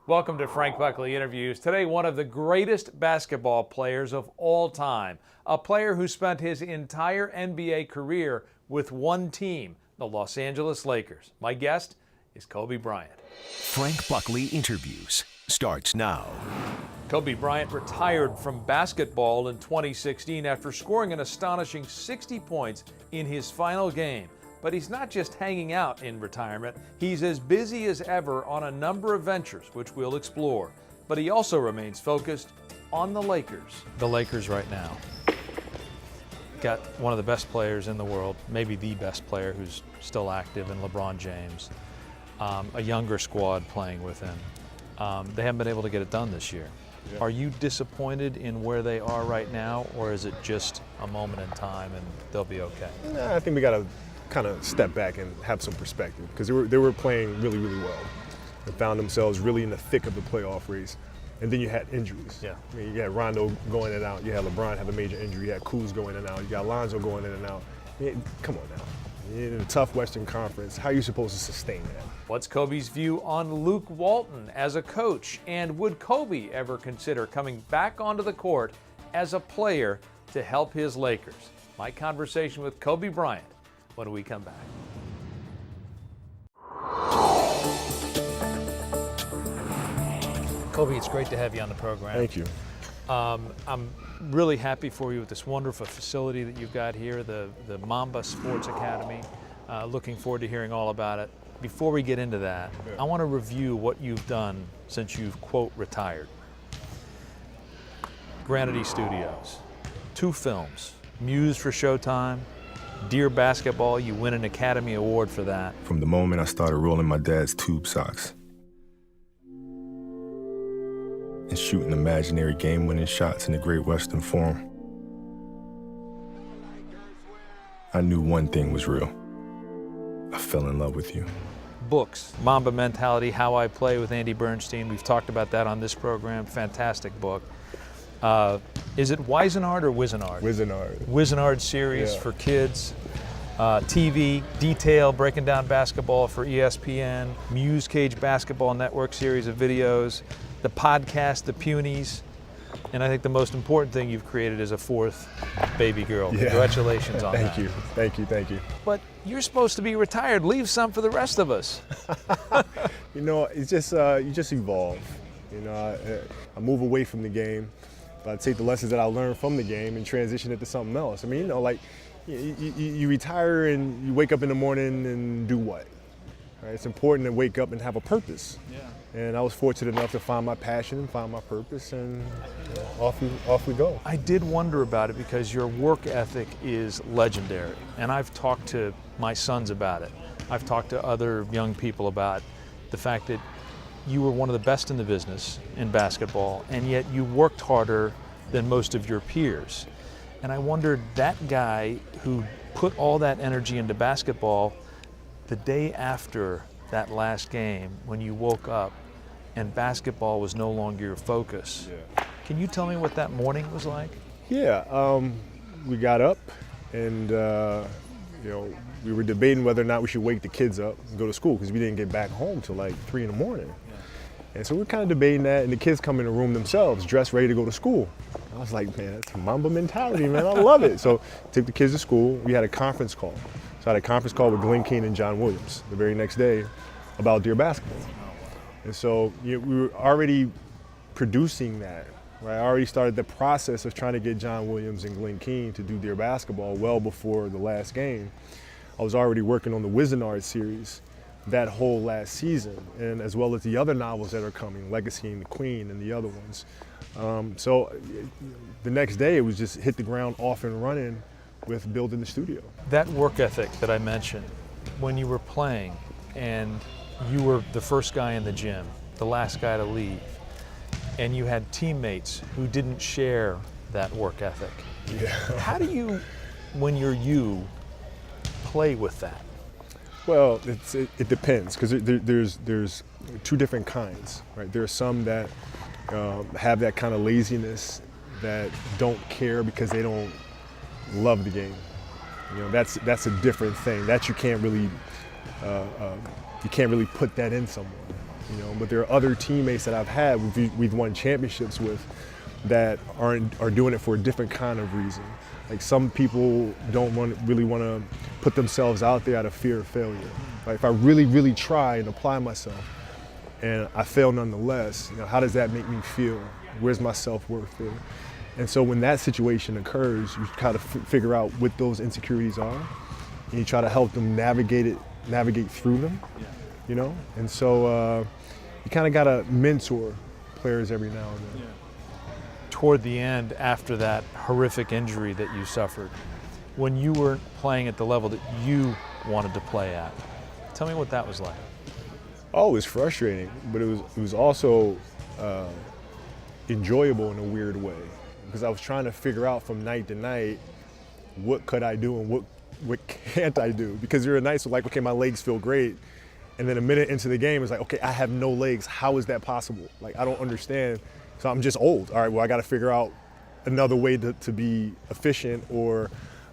Welcome to Frank Buckley Interviews. Today, one of the greatest basketball players of all time, a player who spent his entire NBA career with one team, the Los Angeles Lakers. My guest is Koby Bryant. Frank Buckley Interviews starts now. Koby Bryant retired from basketball in 2016 after scoring an astonishing 60 points in his final game. But he's not just hanging out in retirement, he's as busy as ever on a number of ventures, which we'll explore. But he also remains focused on the Lakers. The Lakers right now got one of the best players in the world, maybe the best player who's still active in LeBron James, a younger squad playing with him. They haven't been able to get it done this year. Yeah. Are you disappointed in where they are right now, or is it just a moment in time and they'll be okay? Nah, I think we got to kind of step back and have some perspective, because they were playing really, really well and found themselves really in the thick of the playoff race. And then you had injuries. Yeah. I mean, you had Rondo going in and out. You had LeBron have a major injury. You had Kuz going in and out. You got Lonzo going in and out. Come on now. You're in a tough Western Conference. How are you supposed to sustain that? What's Koby's view on Luke Walton as a coach? And would Koby ever consider coming back onto the court as a player to help his Lakers? My conversation with Koby Bryant when we come back. Koby, it's great to have you on the program. Thank you. I'm really happy for you with this wonderful facility that you've got here, the Mamba Sports Academy. Looking forward to hearing all about it. Before we get into that, I want to review what you've done since you've, quote, retired. Granity Studios, 2 films, Muse for Showtime, Dear Basketball, you win an Academy Award for that. From the moment I started rolling my dad's tube socks and shooting imaginary game-winning shots in the Great Western Forum, I knew one thing was real. I fell in love with you. Books, Mamba Mentality, How I Play with Andy Bernstein. We've talked about that on this program. Fantastic book. Is it Wisenard or Wisenard? Wisenard. Wisenard series for kids. TV, Detail, breaking down basketball for ESPN. Muse Cage Basketball Network series of videos. The podcast, The Punies. And I think the most important thing you've created is a 4th baby girl. Yeah. Congratulations on that. Thank you. But you're supposed to be retired. Leave some for the rest of us. you know, it's just you just evolve. You know, I move away from the game, but I take the lessons that I learned from the game and transition it to something else. I mean, you know, like you retire and you wake up in the morning and do what? Right? It's important to wake up and have a purpose. Yeah. And I was fortunate enough to find my passion and find my purpose, and off we go. I did wonder about it because your work ethic is legendary, and I've talked to my sons about it. I've talked to other young people about the fact that you were one of the best in the business in basketball, and yet you worked harder than most of your peers. And I wondered, that guy who put all that energy into basketball, the day after that last game, when you woke up and basketball was no longer your focus. Yeah. Can you tell me what that morning was like? Yeah, we got up and you know, we were debating whether or not we should wake the kids up and go to school, because we didn't get back home till like 3 in the morning. Yeah. And so we're kind of debating that, and the kids come in the room themselves, dressed, ready to go to school. I was like, man, that's Mamba mentality, man. I love it. So took the kids to school. We had a conference call. So I had a conference call with Glenn Keane and John Williams the very next day about Dear Basketball. And so we were already producing that. Right? I already started the process of trying to get John Williams and Glenn Keane to do Dear Basketball well before the last game. I was already working on the Wisenard series that whole last season, and as well as the other novels that are coming, Legacy and the Queen and the other ones. So the next day it was just hit the ground off and running with building the studio. That work ethic that I mentioned, when you were playing and you were the first guy in the gym, the last guy to leave, and you had teammates who didn't share that work ethic. Yeah. How do you, when you're you, play with that? Well, it depends, because there's 2 different kinds, right? There are some that have that kind of laziness, that don't care because they don't love the game. You know, that's a different thing. That you can't really put that in someone. you know. But there are other teammates that I've had, we've won championships with, that are doing it for a different kind of reason. Like some people don't really want to put themselves out there out of fear of failure. Like if I really, really try and apply myself and I fail nonetheless, you know, how does that make me feel? Where's my self-worth feel? And so when that situation occurs, you kind of figure out what those insecurities are, and you try to help them navigate through them, you know? And so you kind of got to mentor players every now and then. Toward the end, after that horrific injury that you suffered, when you weren't playing at the level that you wanted to play at, tell me what that was like. Oh, it was frustrating, but it was also enjoyable in a weird way, because I was trying to figure out from night to night, what could I do and what can't I do? Because there are nights where, like, okay, my legs feel great, and then a minute into the game, it's like, okay, I have no legs. How is that possible? Like, I don't understand. So I'm just old. All right, well, I got to figure out another way to be efficient or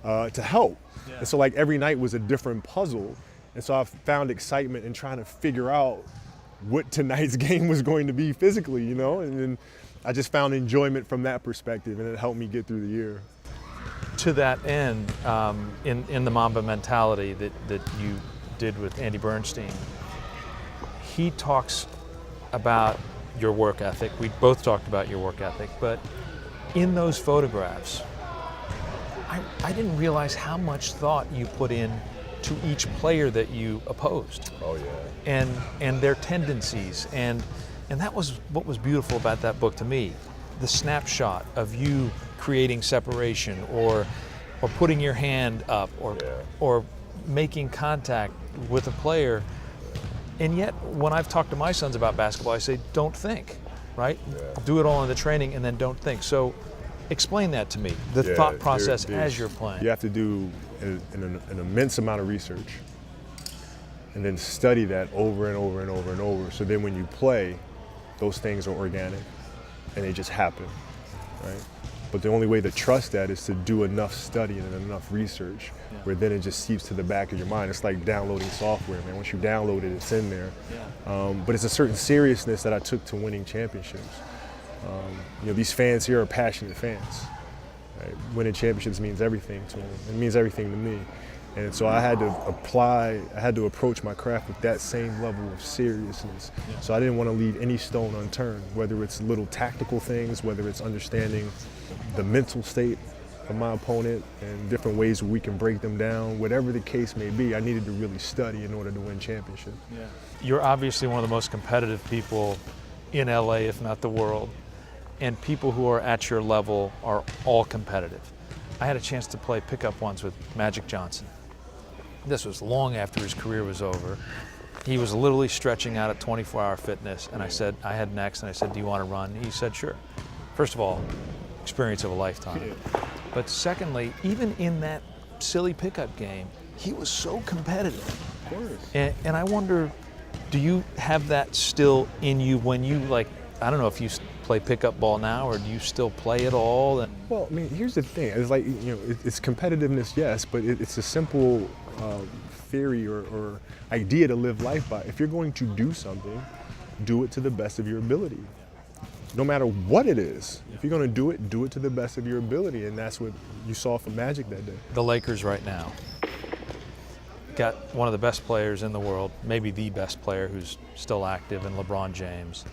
to help. Yeah. And so, like, every night was a different puzzle. And so I found excitement in trying to figure out what tonight's game was going to be physically, you know? And then I just found enjoyment from that perspective, and it helped me get through the year. To that end, in the Mamba mentality that you did with Andy Bernstein, he talks about your work ethic. We both talked about your work ethic, but in those photographs, I didn't realize how much thought you put in to each player that you opposed. Oh yeah. And their tendencies, and that was what was beautiful about that book to me. The snapshot of you creating separation, or putting your hand up, or making contact with a player. And yet, when I've talked to my sons about basketball, I say, don't think, right? Yeah. Do it all in the training and then don't think. So explain that to me, the thought process as you're playing. You have to do an immense amount of research and then study that over and over and over and over. So then when you play, those things are organic and they just happen, right? But the only way to trust that is to do enough study and enough research, where then it just seeps to the back of your mind. It's like downloading software, man. Once you download it, it's in there. But it's a certain seriousness that I took to winning championships. You know, these fans here are passionate fans. Right? Winning championships means everything to them. It means everything to me. And so I had to approach my craft with that same level of seriousness. So I didn't want to leave any stone unturned, whether it's little tactical things, whether it's understanding the mental state of my opponent and different ways where we can break them down. Whatever the case may be, I needed to really study in order to win championships. Yeah. You're obviously one of the most competitive people in LA, if not the world. And people who are at your level are all competitive. I had a chance to play pickup once with Magic Johnson. This was long after his career was over. He was literally stretching out at 24-hour fitness, and I said, I had next, and I said, do you want to run? He said, sure. First of all, experience of a lifetime. But secondly, even in that silly pickup game, he was so competitive. Of course. And I wonder, do you have that still in you when you, like, I don't know if you play pickup ball now, or do you still play at all? Well, I mean, here's the thing. It's like, you know, it's competitiveness, yes, but it's a simple theory or idea to live life by. If you're going to do something, do it to the best of your ability. No matter what it is. If you're going to do it to the best of your ability, and that's what you saw from Magic that day. The Lakers right now got one of the best players in the world, maybe the best player who's still active, in LeBron James.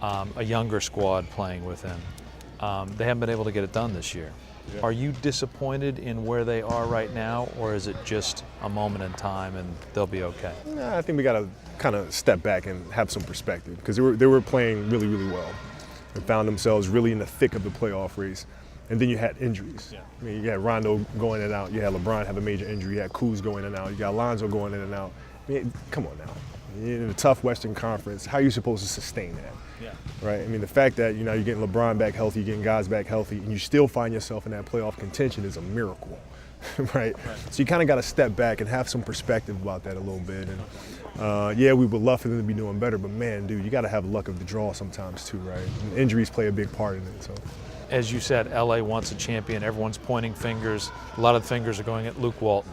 A younger squad playing with him. They haven't been able to get it done this year. Yeah. Are you disappointed in where they are right now, or is it just a moment in time and they'll be okay? Nah, I think we got to kind of step back and have some perspective, because they were playing really, really well and found themselves really in the thick of the playoff race. And then you had injuries. Yeah. I mean, you had Rondo going in and out. You had LeBron have a major injury. You had Kuz going in and out. You got Lonzo going in and out. I mean, come on now. You're in a tough Western Conference. How are you supposed to sustain that? Yeah. Right? I mean, the fact that, you know, you're getting LeBron back healthy, you're getting guys back healthy, and you still find yourself in that playoff contention is a miracle. Right? So you kind of got to step back and have some perspective about that a little bit. And yeah, we would love for them to be doing better, but man, dude, you got to have luck of the draw sometimes too, right? And injuries play a big part in it. So, as you said, LA wants a champion. Everyone's pointing fingers. A lot of the fingers are going at Luke Walton.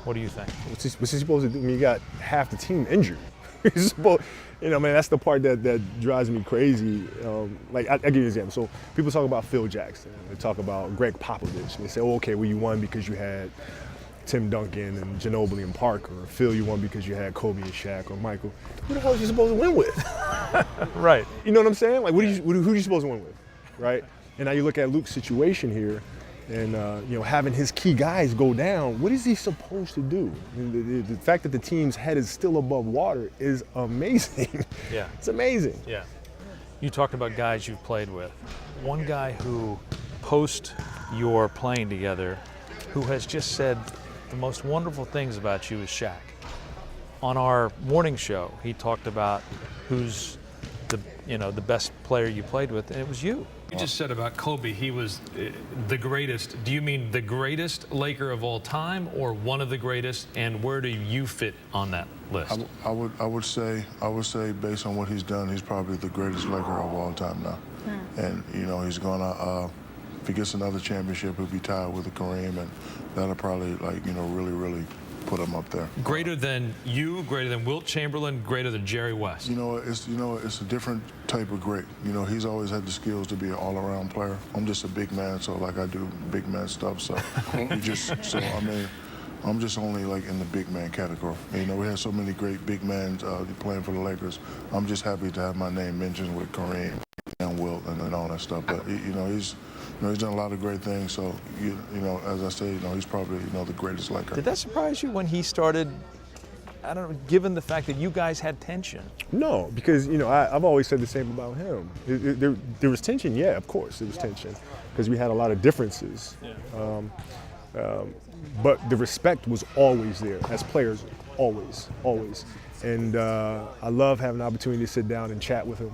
What do you think? What's he supposed to do? I mean, you got half the team injured. You're supposed, man, that's the part that drives me crazy. Like, I'll give you an example. So people talk about Phil Jackson. They talk about Greg Popovich. They say, oh, okay, well, you won because you had Tim Duncan and Ginobili and Parker. Or Phil, you won because you had Kobe and Shaq or Michael. Who the hell are you supposed to win with? Right. You know what I'm saying? Like, who are you supposed to win with, right? And now you look at Luke's situation here, and having his key guys go down, what is he supposed to do? I mean, the fact that the team's head is still above water is amazing. Yeah. It's amazing. Yeah. You talked about guys you've played with. One guy who, post your playing together, who has just said the most wonderful things about you is Shaq. On our morning show, he talked about who's the best player you played with, and it was you. You just said about Kobe, he was the greatest. Do you mean the greatest Laker of all time, or one of the greatest? And where do you fit on that list? I would say based on what he's done, he's probably the greatest Laker of all time now. And he's gonna if he gets another championship, he'll be tied with Kareem, and that'll probably really put him up there. Greater than you, greater than Wilt Chamberlain, greater than Jerry West. It's a different type of great. He's always had the skills to be an all-around player. I'm just a big man, so I do big man stuff. So I'm just only in the big man category. We have so many great big men playing for the Lakers. I'm just happy to have my name mentioned with Kareem and Wilt and all that stuff. But he's done a lot of great things. So as I say, he's probably the greatest Laker. Did that surprise you when he started? I don't know, given the fact that you guys had tension. No, because I've always said the same about him. There was tension, yeah, of course there was tension, because we had a lot of differences. But the respect was always there as players, always. And I love having the opportunity to sit down and chat with him.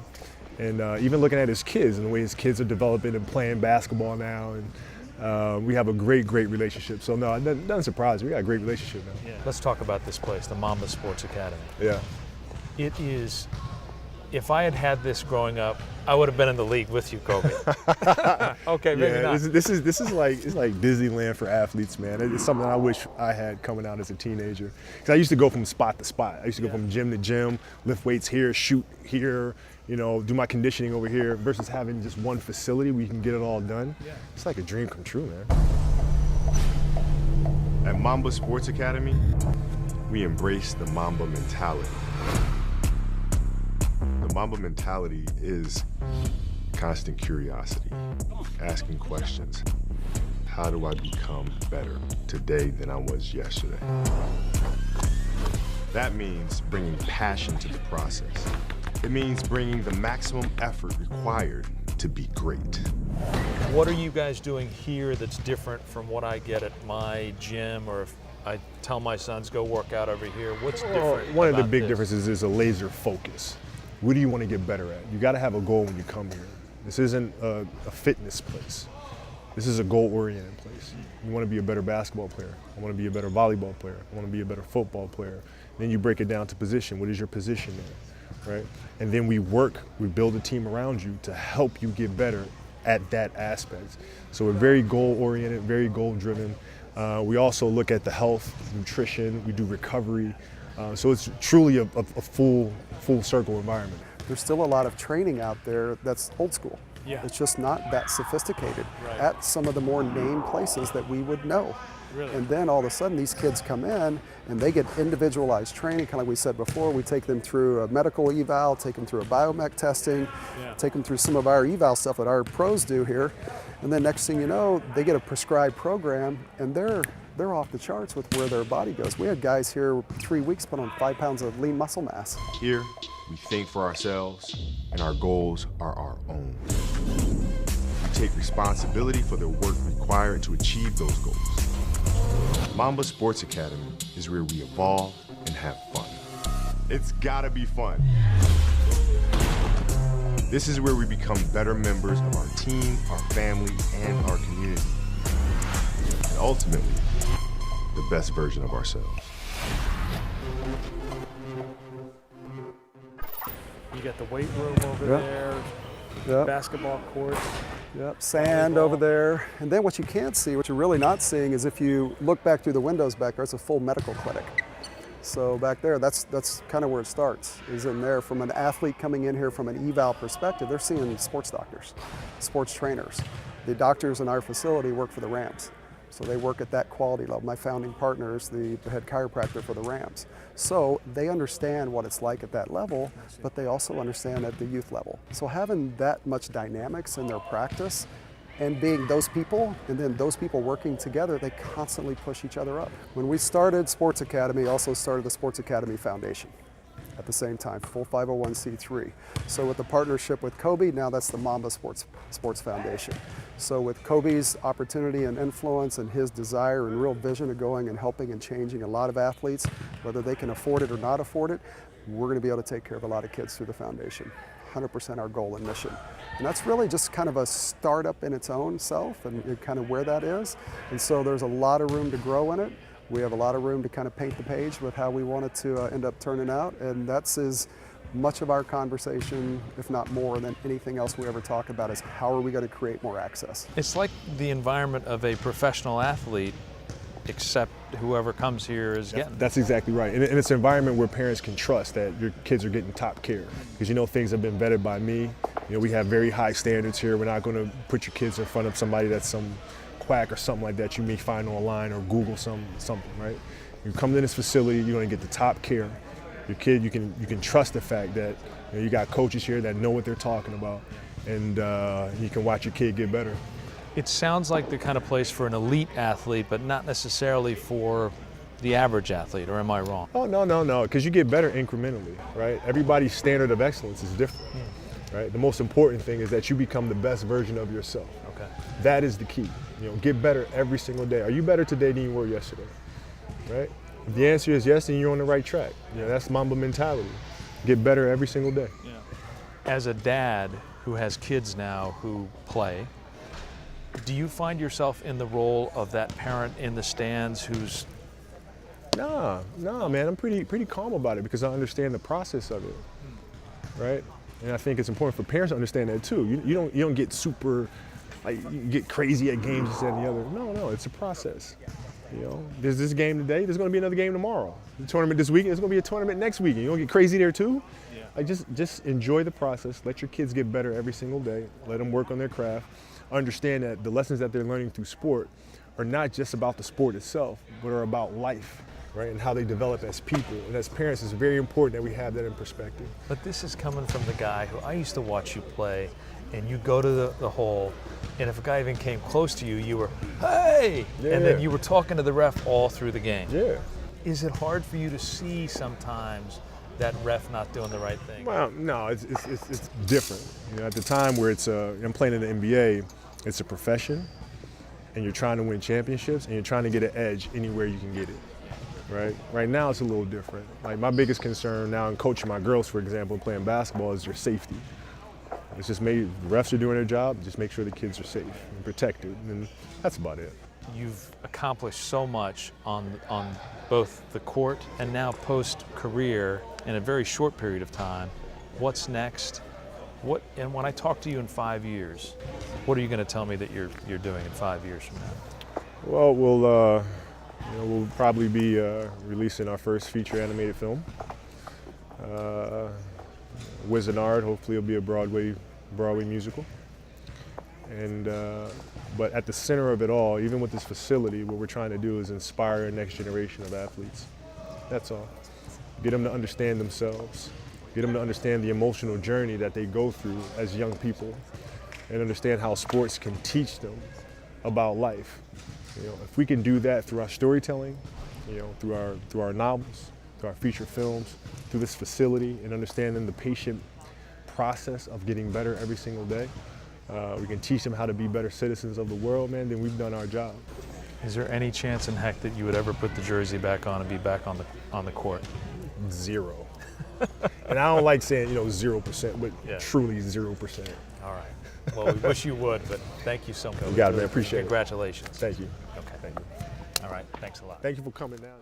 And even looking at his kids and the way his kids are developing and playing basketball now, and we have a great relationship. So no, it doesn't surprise me. We got a great relationship now. Yeah. Let's talk about this place, the Mamba Sports Academy. Yeah. It is. If I had this growing up, I would have been in the league with you, Koby. Okay, maybe not. This is like Disneyland for athletes, man. It's something I wish I had coming out as a teenager. Because I used to go from spot to spot. I used to go from gym to gym, lift weights here, shoot here, do my conditioning over here, versus having just one facility where you can get it all done. Yeah. It's like a dream come true, man. At Mamba Sports Academy, we embrace the Mamba mentality. The Mamba mentality is constant curiosity, asking questions. How do I become better today than I was yesterday? That means bringing passion to the process. It means bringing the maximum effort required to be great. What are you guys doing here that's different from what I get at my gym, or if I tell my sons go work out over here? What's different? One of the big differences is a laser focus. What do you want to get better at? You got to have a goal when you come here. This isn't a fitness place. This is a goal-oriented place. You want to be a better basketball player. I want to be a better volleyball player. I want to be a better football player. Then you break it down to position. What is your position there, right? And then we build a team around you to help you get better at that aspect. So we're very goal-oriented, very goal-driven. We also look at the health, nutrition. We do recovery. So it's truly a full circle environment. There's still a lot of training out there that's old school. Yeah. It's just not that sophisticated Right. at some of the more named places that we would know. Really? And then all of a sudden these kids come in and they get individualized training, kind of like we said before. We take them through a medical eval, take them through a biomech testing, take them through some of our eval stuff that our pros do here. And then next thing you know, they get a prescribed program and they're off the charts with where their body goes. We had guys here 3 weeks put on 5 pounds of lean muscle mass. Here, we think for ourselves, and our goals are our own. We take responsibility for the work required to achieve those goals. Mamba Sports Academy is where we evolve and have fun. It's gotta be fun. This is where we become better members of our team, our family, and our community. And ultimately, the best version of ourselves. You got the weight room over Yep. there, Yep. basketball court. Yep, sand over there. And then what you can't see, what you're really not seeing, is if you look back through the windows back there, it's a full medical clinic. So back there, that's kind of where it starts, is in there. From an athlete coming in here from an eval perspective, they're seeing sports doctors, sports trainers. The doctors in our facility work for the Rams. So they work at that quality level. My founding partner is the head chiropractor for the Rams. So they understand what it's like at that level, but they also understand at the youth level. So having that much dynamics in their practice and being those people, and then those people working together, they constantly push each other up. When we started Sports Academy, also started the Sports Academy Foundation at the same time, full 501c3. So with the partnership with Koby, now that's the Mamba Sports Foundation. So with Koby's opportunity and influence and his desire and real vision of going and helping and changing a lot of athletes, whether they can afford it or not afford it, we're going to be able to take care of a lot of kids through the foundation. 100% our goal and mission. And that's really just kind of a startup in its own self and kind of where that is. And so there's a lot of room to grow in it. We have a lot of room to kind of paint the page with how we want it to end up turning out. And that's as much of our conversation, if not more, than anything else we ever talk about, is how are we going to create more access. It's like the environment of a professional athlete, except whoever comes here is getting. That's exactly right. And it's an environment where parents can trust that your kids are getting top care. Because things have been vetted by me. We have very high standards here. We're not going to put your kids in front of somebody that's some quack or something like that you may find online or Google something, right? You come to this facility, you're going to get the top care. Your kid, you can trust the fact that you got coaches here that know what they're talking about, and you can watch your kid get better. It sounds like the kind of place for an elite athlete, but not necessarily for the average athlete, or am I wrong? Oh, no, because you get better incrementally, right? Everybody's standard of excellence is different, right? The most important thing is that you become the best version of yourself. Okay. That is the key. Get better every single day. Are you better today than you were yesterday, right? If the answer is yes, then you're on the right track. That's Mamba mentality. Get better every single day. Yeah. As a dad who has kids now who play, do you find yourself in the role of that parent in the stands who's... Nah, man, I'm pretty calm about it because I understand the process of it, right? And I think it's important for parents to understand that too. You don't get super, you get crazy at games, this, that, and the other. No, it's a process. There's this game today, there's going to be another game tomorrow. The tournament this weekend, there's going to be a tournament next weekend. You don't get crazy there too? Yeah. Just enjoy the process. Let your kids get better every single day. Let them work on their craft. Understand that the lessons that they're learning through sport are not just about the sport itself, but are about life, right? And how they develop as people. And as parents, it's very important that we have that in perspective. But this is coming from the guy who I used to watch you play, and you go to the hole, and if a guy even came close to you, you were, hey! Yeah. And then you were talking to the ref all through the game. Yeah. Is it hard for you to see sometimes that ref not doing the right thing? Well, no, it's different. At the time where I'm playing in the NBA, it's a profession, and you're trying to win championships, and you're trying to get an edge anywhere you can get it, right? Right now, it's a little different. Like, my biggest concern now in coaching my girls, for example, playing basketball is their safety. It's just the refs are doing their job, just make sure the kids are safe and protected, and that's about it. You've accomplished so much on both the court and now post-career in a very short period of time. What's next? And when I talk to you in 5 years, what are you going to tell me that you're doing in 5 years from now? Well, we'll probably be releasing our first feature animated film. Wizard, hopefully it'll be a Broadway musical. And but at the center of it all, even with this facility, what we're trying to do is inspire a next generation of athletes. That's all. Get them to understand themselves. Get them to understand the emotional journey that they go through as young people, and understand how sports can teach them about life. If we can do that through our storytelling, through our novels, through our feature films, through this facility, and understanding the patient process of getting better every single day, we can teach them how to be better citizens of the world, man, then we've done our job. Is there any chance in heck that you would ever put the jersey back on and be back on the court? Zero. And I don't like saying, 0%, but Yeah. Truly 0%. All right. Well, we wish you would, but thank you so much. You got it, man. Appreciate it. Congratulations. Thank you. Okay. Thank you. All right. Thanks a lot. Thank you for coming down.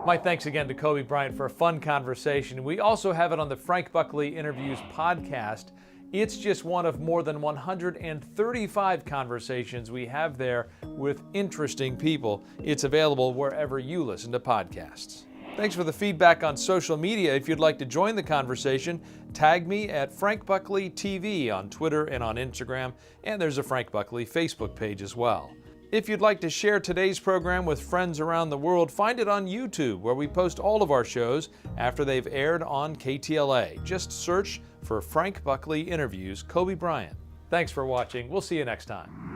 My thanks again to Koby Bryant for a fun conversation. We also have it on the Frank Buckley Interviews podcast. It's just one of more than 135 conversations we have there with interesting people. It's available wherever you listen to podcasts. Thanks for the feedback on social media. If you'd like to join the conversation, tag me at Frank Buckley TV on Twitter and on Instagram, and there's a Frank Buckley Facebook page as well. If you'd like to share today's program with friends around the world, find it on YouTube, where we post all of our shows after they've aired on KTLA. Just search for Frank Buckley Interviews Koby Bryant. Thanks for watching. We'll see you next time.